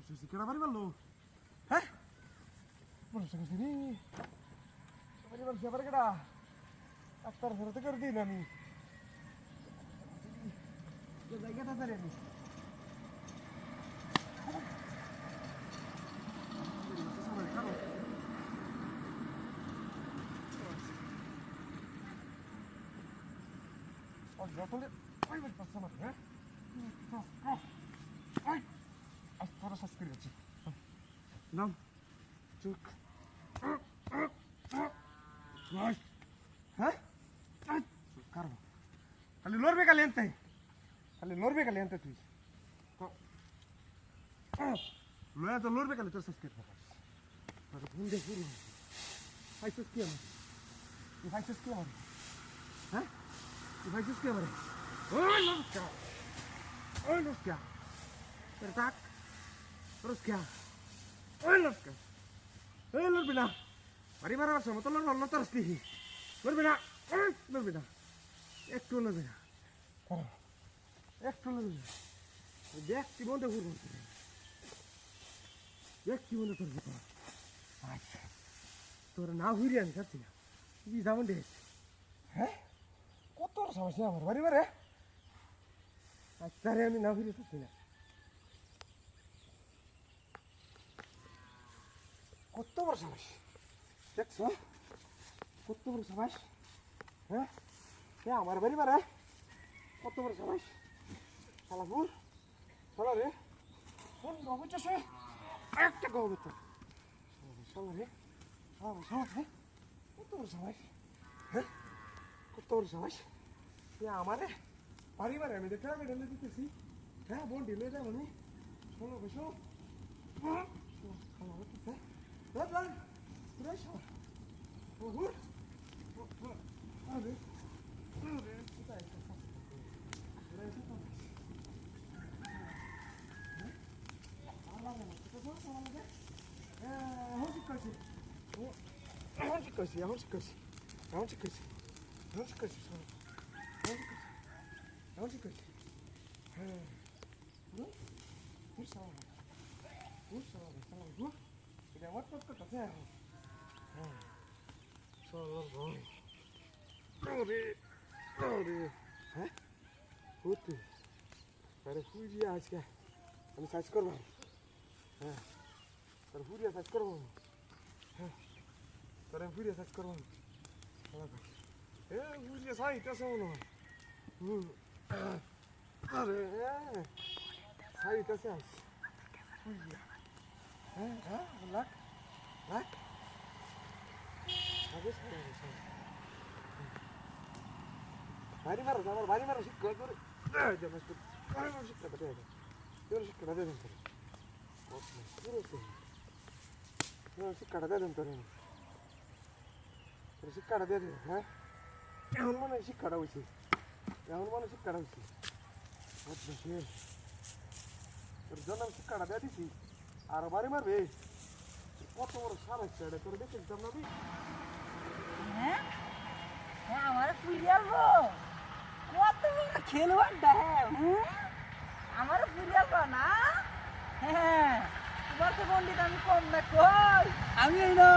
কেডা বাড়ি মারলো? হ্যাঁ বলছে নি বাড়ি মারছে আবার কেডা? ডাক্তার ধরতে করে দিন আমি জায়গাটা ধরে আমি যতলে ওই বাড়ি পাচ্ছে আমার হ্যাঁ আজ তোরা শ্বাস করে যাচ্ছি নাম চোখ হ্যাঁ কারণ খালি লড়বে খালি আনতে তুই লয়া তো লড়বে খালি তোর শ্বাস করে ঘুম দিয়ে শুরু খাইছিস কি আমার তুই খাইছিস কি আমার হ্যাঁ তুই খাইছিস কি আমার ওই লস্কা তোর ডাক লস্কা ওই লস্কা ওই লড়বি না বাড়ি মারার সময় তো লড়ল তোর স্ত্রী লড়বি না একটু লড়বি না একটু লড়বি না দেখ কি বন্ধে ঘুরবো দেখ কি বন্ধে তোর ভিতর আচ্ছা তোর না ঘুরি আমি খাচ্ছি না তুই যাবেন রে হ্যাঁ কত সমস্যা আমার বাড়ি মারে আচ্ছা রে আমি না ঘুরে থাকছি না কত বড় সমস্যা দেখছো কত বড় সমস্যা হ্যাঁ আমার বাড়ি মারে কত বড় সমস্যা শালাপুর শালা রে কোন গবেছে একটা গবেছে শালা রে শালা রে কত বড় সমস্যা হ্যাঁ কত বড় সমস্যা আমারে বাড়ি মারে আমি দেখে আমি ঢেলে দিতেছি হ্যাঁ বোন ঢেলে দেয় মানে শোনো বসো খাওয়া হচ্ছে হ্যাঁ তারে ফুল দিয়ে আজকে আমি সার্চ করবো হ্যাঁ তার ফুরিয়া সার্চ করবো হ্যাঁ তার আমি ফুরিয়া সার্চ করবো ফুরিয়া সাইটাছে মনে হয় আরে হ্যাঁ সাইটাছে আস ফুরিয়া হ্যাঁ হ্যাঁ লাখ লাখ বাড়ি মারো আমার বাড়ি মারো শিক্ষা করে শিক্ষাটা দেয় শিক্ষাটা দেবেন শিক্ষাটা দেবেন তোর শিক্ষাটা দিয়ে দেবে হ্যাঁ এমন মনে শিক্ষাটা হয়েছে তোর জন্য আমি শিক্ষাটা দিয়ে দিছি আরো বাড়ি মারবে কত বড় সারাইছে এটা তোর দেখে দিতাম না হ্যাঁ আমার ফুরিয়ালবো কত বড় খেলোয়াড়টা হ্যাঁ আমার ফুরিয়ালবো না হ্যাঁ তোমার তো পণ্ডিত আমি কম না কই আমি এই না